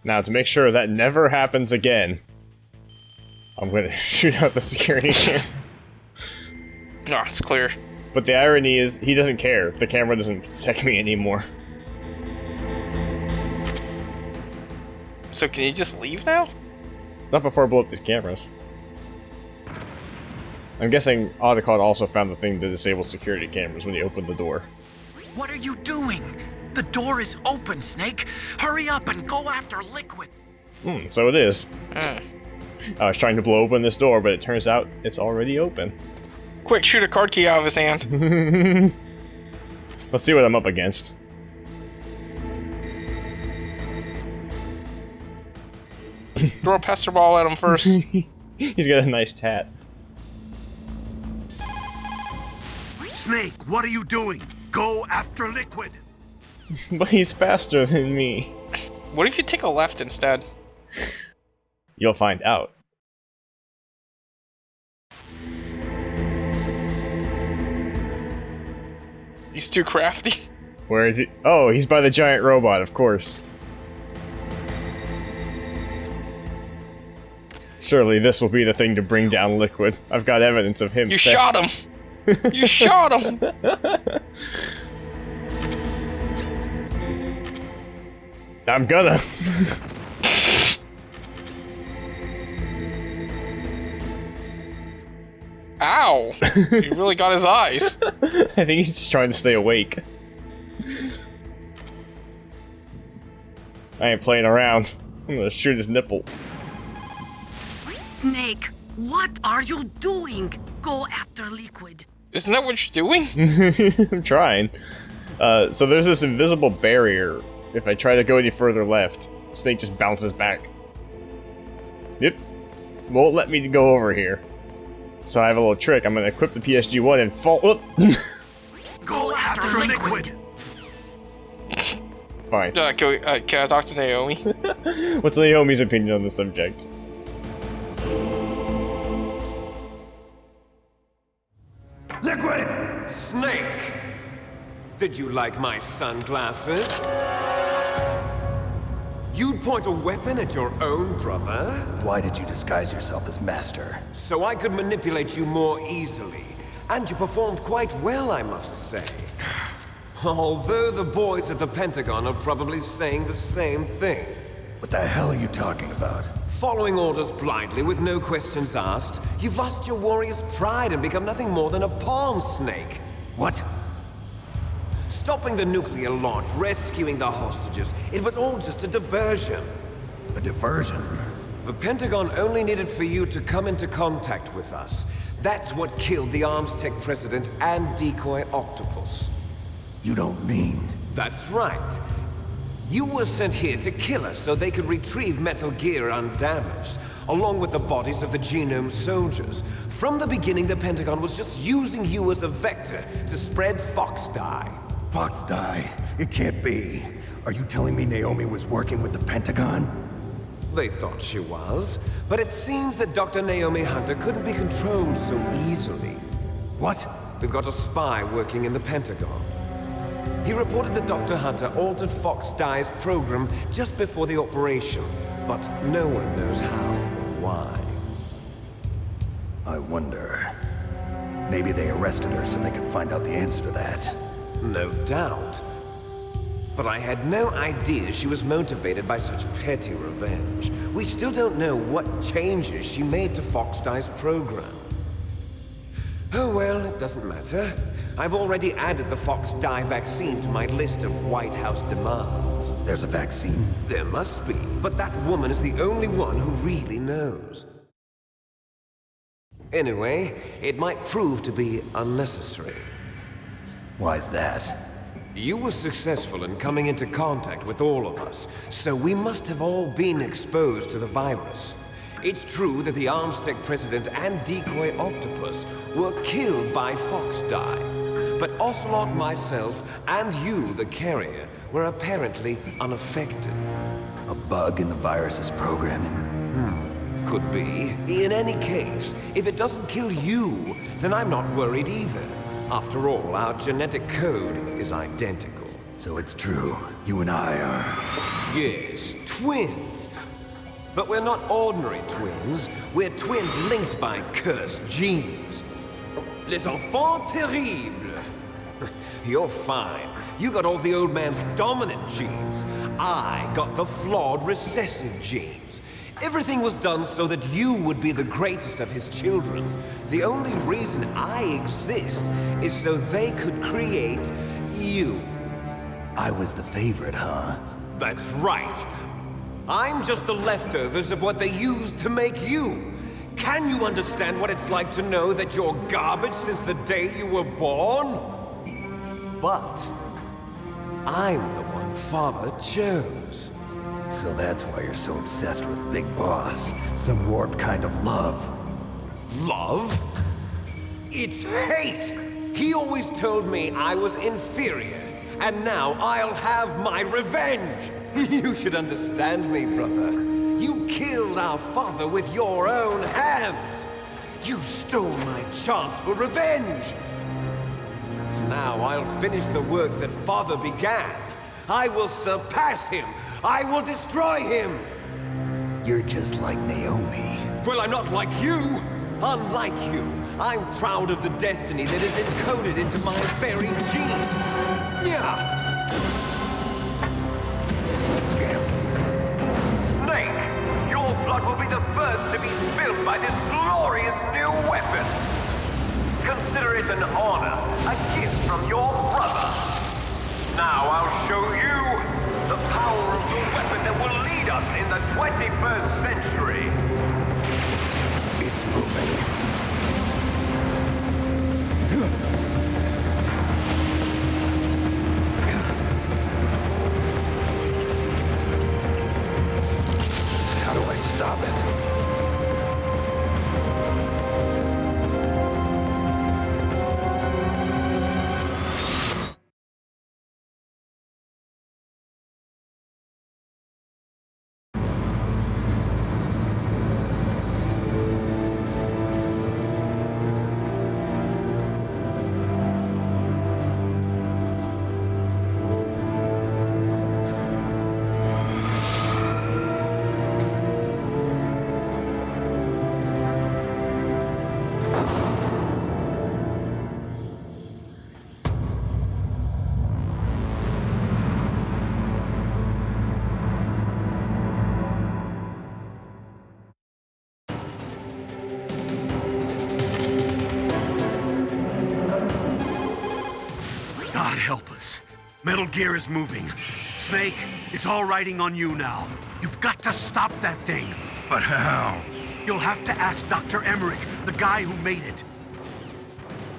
Now, to make sure that never happens again, I'm gonna shoot out the security camera. No, it's clear. But the irony is, he doesn't care. The camera doesn't detect me anymore. So can you just leave now? Not before I blow up these cameras. I'm guessing Audicon also found the thing to disable security cameras when he opened the door. What are you doing? The door is open, Snake. Hurry up and go after Liquid. So it is. I was trying to blow open this door, but it turns out it's already open. Quick, shoot a card key out of his hand. Let's see what I'm up against. Throw a pester ball at him first. He's got a nice tat. Snake, what are you doing? Go after Liquid. But he's faster than me. What if you take a left instead? You'll find out. He's too crafty. Where is he? Oh, he's by the giant robot, of course. Surely this will be the thing to bring down Liquid. I've got evidence of him. You shot him! You shot him! I'm gonna. Ow! He really got his eyes. I think he's just trying to stay awake. I ain't playing around. I'm gonna shoot his nipple. Snake, what are you doing? Go after Liquid. Isn't that what you're doing? I'm trying. So there's this invisible barrier. If I try to go any further left, Snake just bounces back. Yep. Won't let me go over here. So I have a little trick. I'm gonna equip the PSG-1 and fall. Go after Liquid. Fine. Can I talk to Naomi? What's Naomi's opinion on the subject? Liquid! Snake! Did you like my sunglasses? You'd point a weapon at your own brother? Why did you disguise yourself as Master? So I could manipulate you more easily. And you performed quite well, I must say. Although the boys at the Pentagon are probably saying the same thing. What the hell are you talking about? Following orders blindly with no questions asked, you've lost your warrior's pride and become nothing more than a pawn, Snake. What? Stopping the nuclear launch, rescuing the hostages, it was all just a diversion. A diversion? The Pentagon only needed for you to come into contact with us. That's what killed the Arms Tech president and decoy octopus. You don't mean... That's right. You were sent here to kill us so they could retrieve Metal Gear undamaged, along with the bodies of the Genome soldiers. From the beginning, the Pentagon was just using you as a vector to spread Fox dye. Fox die? It can't be. Are you telling me Naomi was working with the Pentagon? They thought she was, but it seems that Dr. Naomi Hunter couldn't be controlled so easily. What? We've got a spy working in the Pentagon. He reported that Dr. Hunter altered Fox Dye's program just before the operation, but no one knows how or why. I wonder... Maybe they arrested her so they could find out the answer to that. No doubt. But I had no idea she was motivated by such petty revenge. We still don't know what changes she made to Fox Dye's program. Oh well, it doesn't matter. I've already added the Fox Dye vaccine to my list of White House demands. There's a vaccine? There must be, but that woman is the only one who really knows. Anyway, it might prove to be unnecessary. Why's that? You were successful in coming into contact with all of us, so we must have all been exposed to the virus. It's true that the Arms Tech president and decoy octopus were killed by Fox Dye, but Ocelot, myself, and you, the carrier, were apparently unaffected. A bug in the virus's programming? Could be. In any case, if it doesn't kill you, then I'm not worried either. After all, our genetic code is identical. So it's true. You and I are... Yes, twins. But we're not ordinary twins. We're twins linked by cursed genes. Les enfants terribles. You're fine. You got all the old man's dominant genes. I got the flawed recessive genes. Everything was done so that you would be the greatest of his children. The only reason I exist is so they could create you. I was the favorite, huh? That's right. I'm just the leftovers of what they used to make you. Can you understand what it's like to know that you're garbage since the day you were born? But I'm the one Father chose. So that's why you're so obsessed with Big Boss. Some warped kind of love. Love? It's hate! He always told me I was inferior, and now I'll have my revenge! You should understand me, brother. You killed our father with your own hands! You stole my chance for revenge! Now I'll finish the work that Father began. I will surpass him! I will destroy him! You're just like Naomi. Well, I'm not like you! Unlike you, I'm proud of the destiny that is encoded into my very genes! Yeah! Snake, your blood will be the first to be spilled by this glorious new weapon! Consider it an honor, a gift from your brother! Now I'll show you the power of the weapon that will lead us in the 21st century! It's moving. How do I stop it? God help us. Metal Gear is moving. Snake, it's all riding on you now. You've got to stop that thing. But how? You'll have to ask Dr. Emmerich, the guy who made it.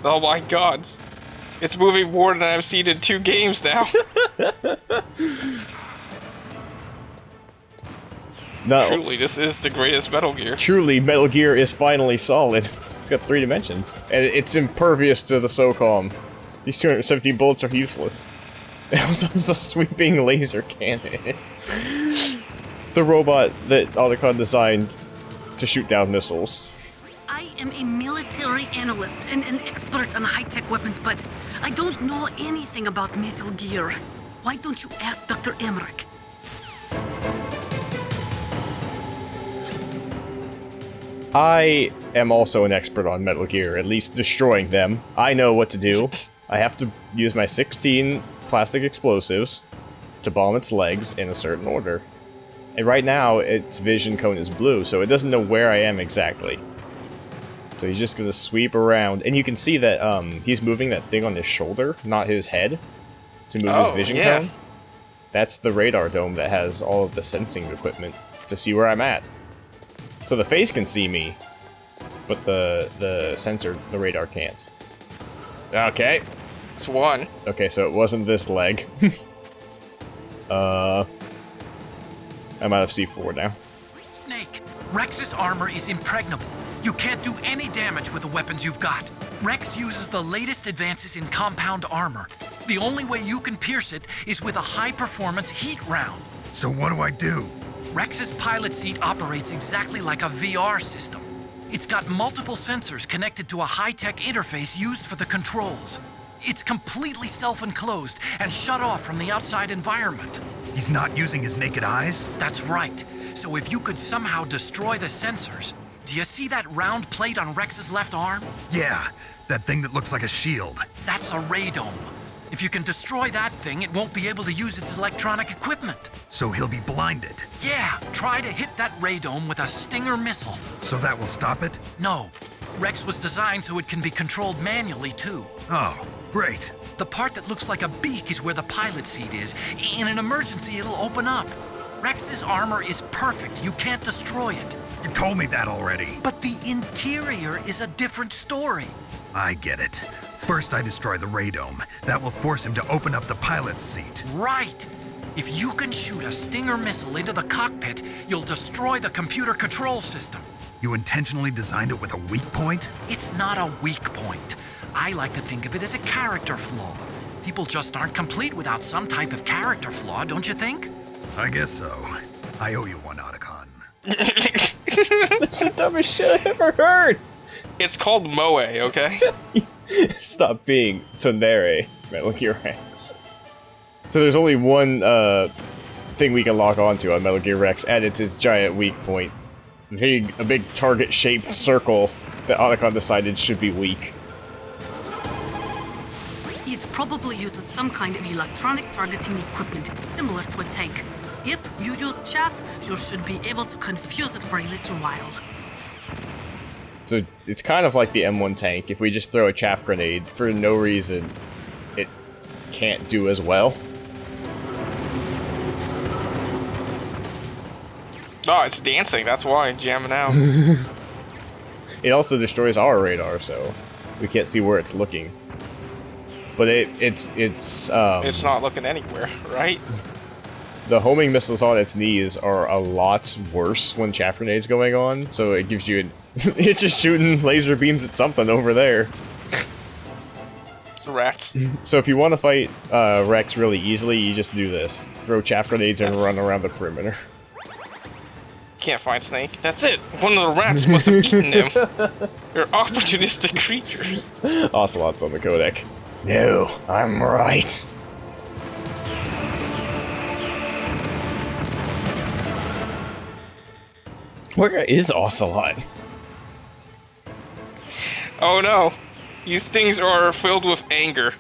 Oh my god. It's moving more than I've seen in 2 games now. No. Truly, this is the greatest Metal Gear. Truly, Metal Gear is finally solid. It's got 3 dimensions. And it's impervious to the SOCOM. These 217 bullets are useless. It also has a sweeping laser cannon. The robot that Otacon designed to shoot down missiles. I am a military analyst and an expert on high-tech weapons, but I don't know anything about Metal Gear. Why don't you ask Dr. Emmerich? I am also an expert on Metal Gear, at least destroying them. I know what to do. I have to use my 16 plastic explosives to bomb its legs in a certain order. And right now, its vision cone is blue, so it doesn't know where I am exactly. So he's just gonna sweep around, and you can see that he's moving that thing on his shoulder, not his head, to move his vision cone. That's the radar dome that has all of the sensing equipment to see where I'm at. So the face can see me, but the sensor, the radar can't. Okay. It's 1. Okay, so it wasn't this leg. I'm out of C4 now. Snake, Rex's armor is impregnable. You can't do any damage with the weapons you've got. Rex uses the latest advances in compound armor. The only way you can pierce it is with a high-performance heat round. So what do I do? Rex's pilot seat operates exactly like a VR system. It's got multiple sensors connected to a high-tech interface used for the controls. It's completely self-enclosed and shut off from the outside environment. He's not using his naked eyes? That's right. So if you could somehow destroy the sensors... Do you see that round plate on Rex's left arm? Yeah, that thing that looks like a shield. That's a radome. If you can destroy that thing, it won't be able to use its electronic equipment. So he'll be blinded. Yeah, try to hit that radome with a Stinger missile. So that will stop it? No. Rex was designed so it can be controlled manually, too. Oh, great. The part that looks like a beak is where the pilot seat is. In an emergency, it'll open up. Rex's armor is perfect. You can't destroy it. You told me that already. But the interior is a different story. I get it. First I destroy the radome. That will force him to open up the pilot's seat. Right. If you can shoot a Stinger missile into the cockpit, you'll destroy the computer control system. You intentionally designed it with a weak point? It's not a weak point. I like to think of it as a character flaw. People just aren't complete without some type of character flaw, don't you think? I guess so. I owe you one, Otacon. That's the dumbest shit I ever heard! It's called Moe, okay? Stop being Tsundere, Metal Gear Rex. So there's only one thing we can lock onto on Metal Gear Rex, and it's its giant weak point. A big target-shaped circle that Otacon decided should be weak. It probably uses some kind of electronic targeting equipment similar to a tank. If you use chaff, you should be able to confuse it for a little while. So it's kind of like the M1 tank. If we just throw a chaff grenade for no reason, it can't do as well. Oh, it's dancing. That's why. Jamming out. It also destroys our radar, so we can't see where it's looking. But it's not looking anywhere, right? The homing missiles on its knees are a lot worse when chaff grenade's going on, so it gives you it's just shooting laser beams at something over there. Rats. So if you want to fight Rex really easily, you just do this. Throw chaff grenades and run around the perimeter. Can't find Snake. That's it. One of the rats must have eaten him. They're opportunistic creatures. Ocelot's on the codec. No, I'm right. Where is Ocelot? Oh no. These things are filled with anger.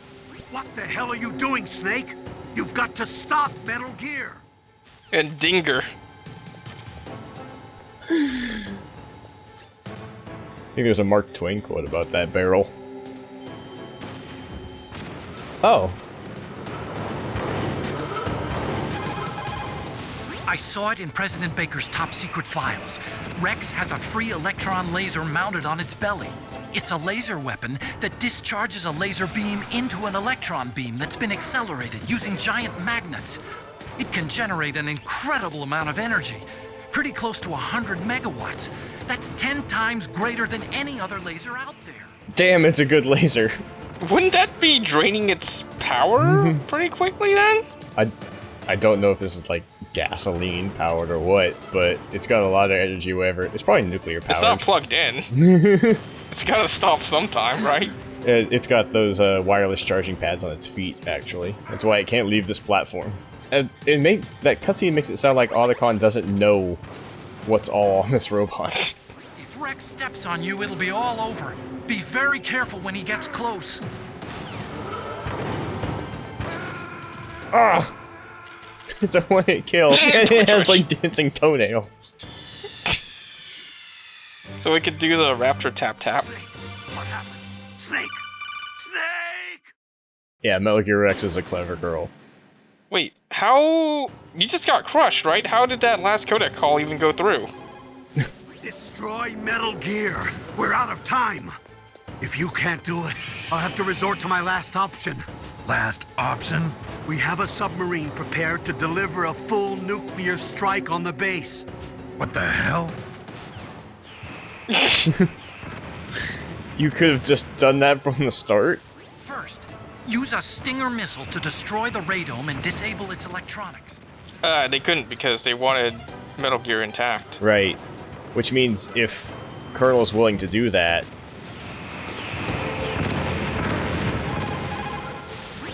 What the hell are you doing, Snake? You've got to stop Metal Gear! And Dinger. I think there's a Mark Twain quote about that barrel. Oh. I saw it in President Baker's top secret files. Rex has a free electron laser mounted on its belly. It's a laser weapon that discharges a laser beam into an electron beam that's been accelerated using giant magnets. It can generate an incredible amount of energy, pretty close to 100 megawatts. That's 10 times greater than any other laser out there. Damn, it's a good laser. Wouldn't that be draining its power pretty quickly then? I don't know if this is like gasoline powered or what, but it's got a lot of energy, whatever. It's probably nuclear powered. It's not plugged in. It's gotta stop sometime, right? It's got those wireless charging pads on its feet, actually. That's why it can't leave this platform. And that cutscene makes it sound like Otacon doesn't know what's all on this robot. If Rex steps on you, it'll be all over. Be very careful when he gets close. Ah! It's a one-hit kill, and it has like dancing toenails. So we could do the raptor tap tap. What happened? Snake! Snake! Yeah, Metal Gear Rex is a clever girl. Wait, how... You just got crushed, right? How did that last codec call even go through? Destroy Metal Gear! We're out of time! If you can't do it, I'll have to resort to my last option. Last option? We have a submarine prepared to deliver a full nuclear strike on the base. What the hell? You could have just done that from the start. First, use a Stinger missile to destroy the radome and disable its electronics. They couldn't because they wanted Metal Gear intact. Right. Which means if Colonel's willing to do that...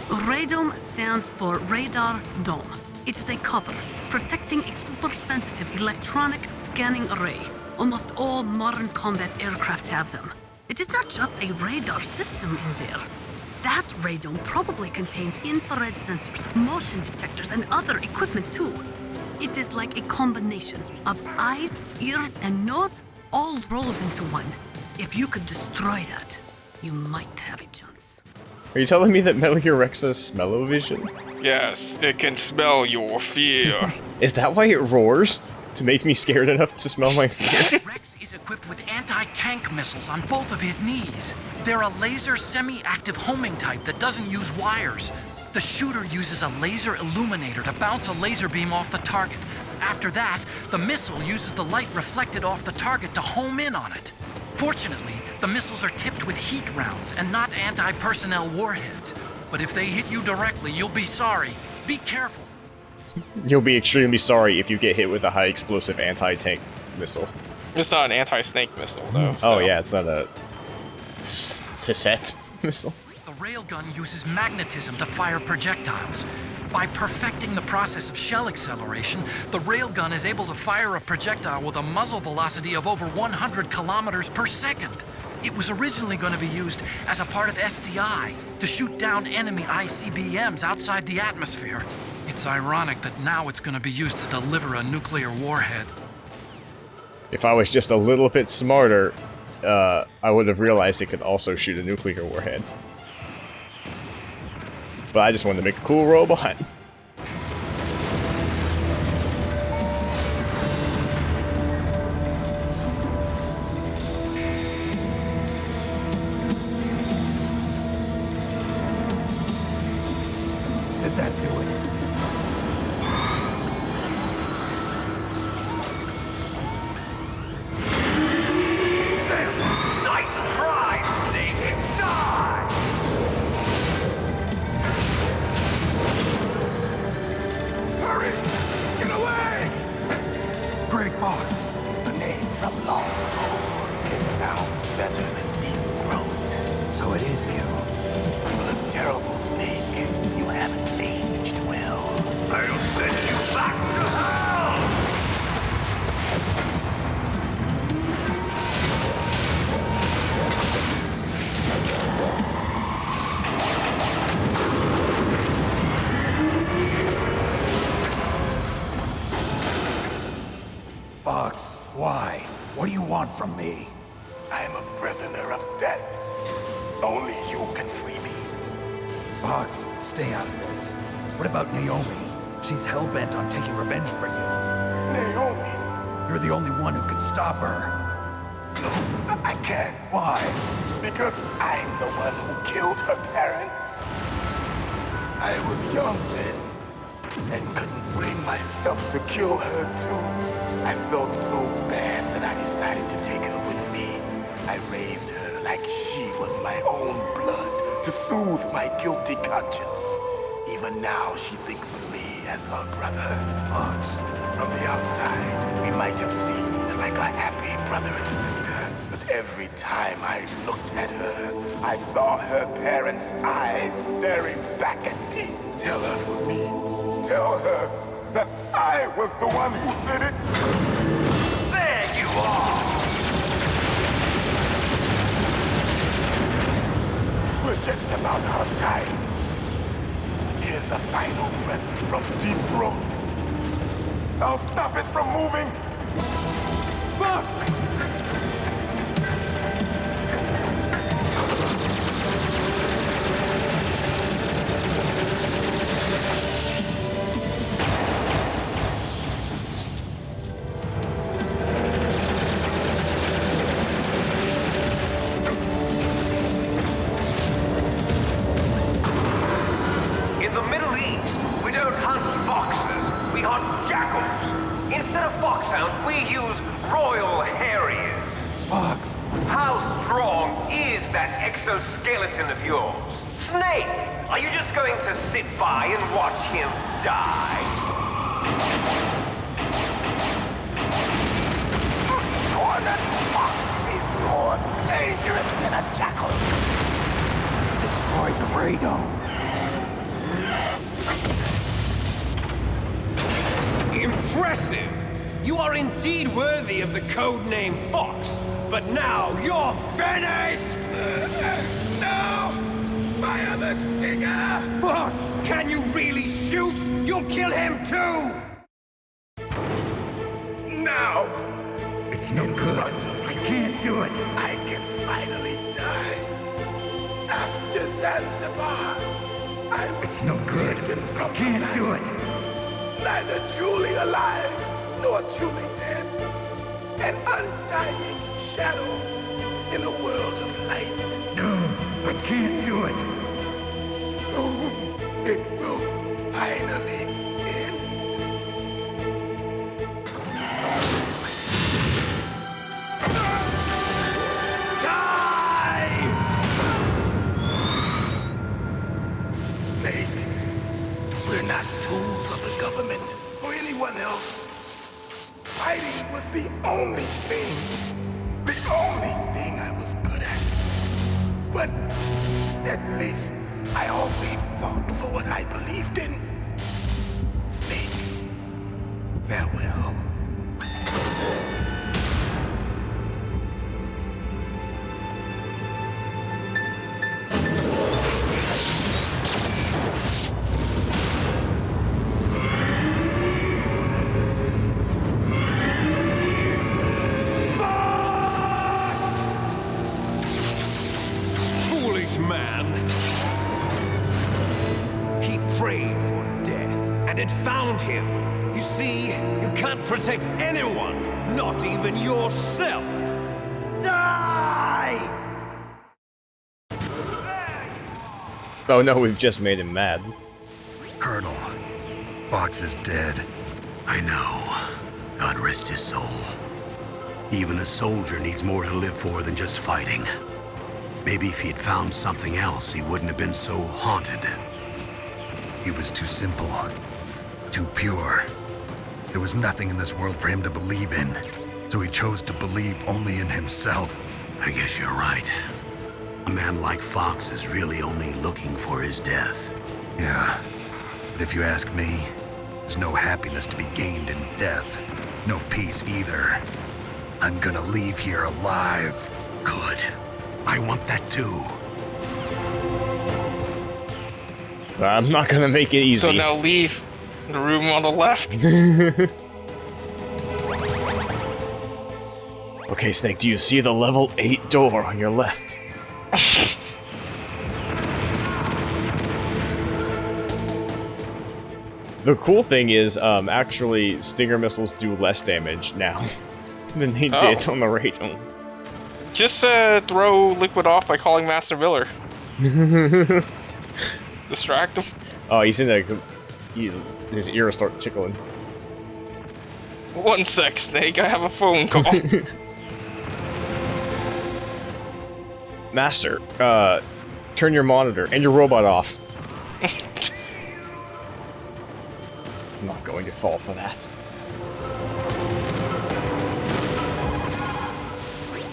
Radome stands for Radar Dome. It is a cover, protecting a super-sensitive electronic scanning array. Almost all modern combat aircraft have them. It is not just a radar system in there. That radome probably contains infrared sensors, motion detectors, and other equipment too. It is like a combination of eyes, ears, and nose all rolled into one. If you could destroy that, you might have a chance. Are you telling me that Metal Gear Rex has smell-o-vision? Yes, it can smell your fear. Is that why it roars? To make me scared enough to smell my fear? Rex is equipped with anti-tank missiles on both of his knees. They're a laser semi-active homing type that doesn't use wires. The shooter uses a laser illuminator to bounce a laser beam off the target. After that, the missile uses the light reflected off the target to home in on it. Fortunately, the missiles are tipped with heat rounds and not anti-personnel warheads. But if they hit you directly, you'll be sorry. Be careful. You'll be extremely sorry if you get hit with a high-explosive anti-tank missile. It's not an anti-snake missile, though. So. Oh yeah, it's not a... Cassette missile. The railgun uses magnetism to fire projectiles. By perfecting the process of shell acceleration, the railgun is able to fire a projectile with a muzzle velocity of over 100 kilometers per second. It was originally going to be used as a part of SDI to shoot down enemy ICBMs outside the atmosphere. It's ironic that now it's going to be used to deliver a nuclear warhead. If I was just a little bit smarter, I would have realized it could also shoot a nuclear warhead. But I just wanted to make a cool robot. Did that do it? So it is you. You look terrible, Snake. You haven't aged well. I'll send you back to hell! Fox, why? What do you want from me? I'm a prisoner of death. Only you can free me. Fox, stay out of this. What about Naomi? She's hell-bent on taking revenge for you. Naomi? You're the only one who can stop her. No, I can't. Why? Because I'm the one who killed her parents. I was young then, and couldn't bring myself to kill her too. I felt so bad that I decided to take her with me. I raised her like she was my own blood to soothe my guilty conscience. Even now, she thinks of me as her brother. Fox. From the outside, we might have seemed like a happy brother and sister, but every time I looked at her, I saw her parents' eyes staring back at me. Tell her for me. Tell her that I was the one who did it. There you are! We're just about out of time. Here's a final present from Deep Throat. I'll stop it from moving. But In the Middle East, we don't hunt foxes, we hunt jackals. Instead of foxhounds, we use Royal Harriers. Fox. How strong is that exoskeleton of yours? Snake, are you just going to sit by and watch him die? a cornered fox is more dangerous than a jackal. Destroyed the radome. Impressive! You are indeed worthy of the codename Fox, but now you're finished! No! Fire the stinger! Fox, can you really shoot? You'll kill him too! Now! It's no good. I can't do it. I can finally die. After Zanzibar, I was No good. taken from I can't the do battle. it. Neither truly alive nor truly dead. An undying shadow in a world of light. No, I can't do it. Soon it will finally end. Snake, we're not tools of the government or anyone else. Fighting was the only thing I was good at. But at least I always fought for what I believed in. Snake, farewell. Foolish man! He prayed for death, and it found him. You see, you can't protect anyone, not even yourself. Die! Oh no, we've just made him mad. Colonel, Fox is dead. I know. God rest his soul. Even a soldier needs more to live for than just fighting. Maybe if he'd found something else, he wouldn't have been so haunted. He was too simple, too pure. There was nothing in this world for him to believe in, so he chose to believe only in himself. I guess you're right. A man like Fox is really only looking for his death. Yeah, but if you ask me, there's no happiness to be gained in death. No peace either. I'm gonna leave here alive. Good. I want that too. I'm not gonna make it easy. So now leave the room on the left. Okay, Snake, do you see the level 8 door on your left? The cool thing is, actually, Stinger missiles do less damage now than they did on the Radome. Just throw Liquid off by calling Master Miller. Distract him. Oh, he's in the... His ears start tickling. 1 sec, Snake. I have a phone call. Master, turn your monitor and your robot off. I'm not going to fall for that.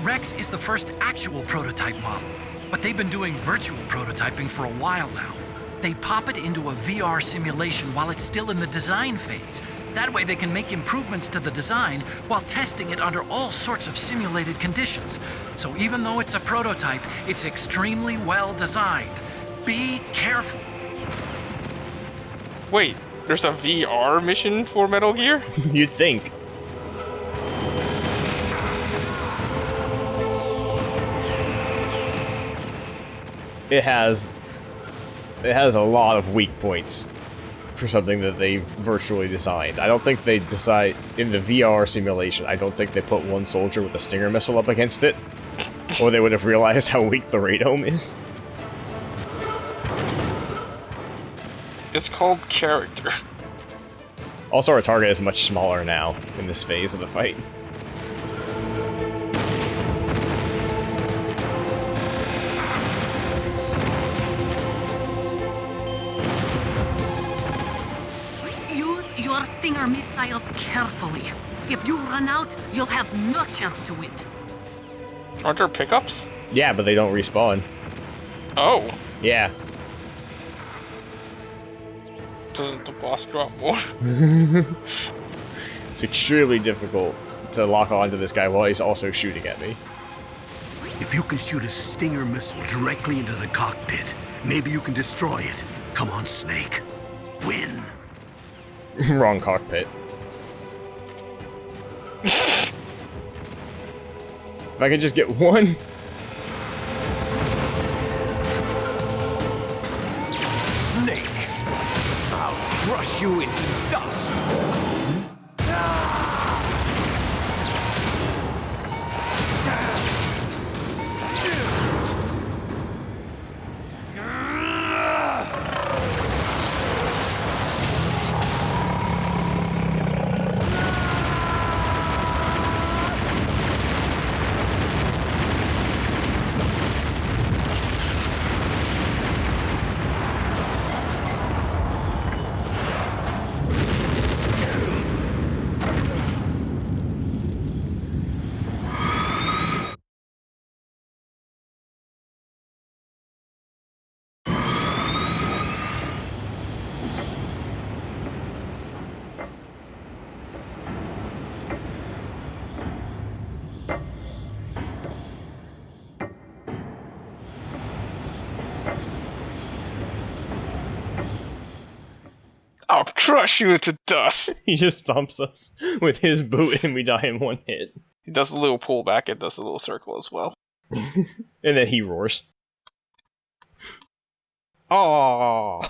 Rex is the first actual prototype model, but they've been doing virtual prototyping for a while now. They pop it into a VR simulation while it's still in the design phase. That way they can make improvements to the design while testing it under all sorts of simulated conditions. So even though it's a prototype, it's extremely well designed. Be careful. Wait, there's a VR mission for Metal Gear? You'd think. It has a lot of weak points for something that they virtually designed. I don't think they decide in the VR simulation. I don't think they put one soldier with a Stinger missile up against it, or they would have realized how weak the Radome is. It's called character. Also, our target is much smaller now in this phase of the fight. Use your Stinger missiles carefully. If you run out, you'll have no chance to win. Aren't there pickups? Yeah, but they don't respawn. Oh. Yeah. Doesn't the boss drop more? It's extremely difficult to lock onto this guy while he's also shooting at me. If you can shoot a Stinger missile directly into the cockpit, maybe you can destroy it. Come on, Snake. Win. Wrong cockpit. If I could just get one. Snake! I'll crush you into dust! I'll crush you into dust. He just stomps us with his boot and we die in one hit. He does a little pullback and does a little circle as well. And then he roars. Oh.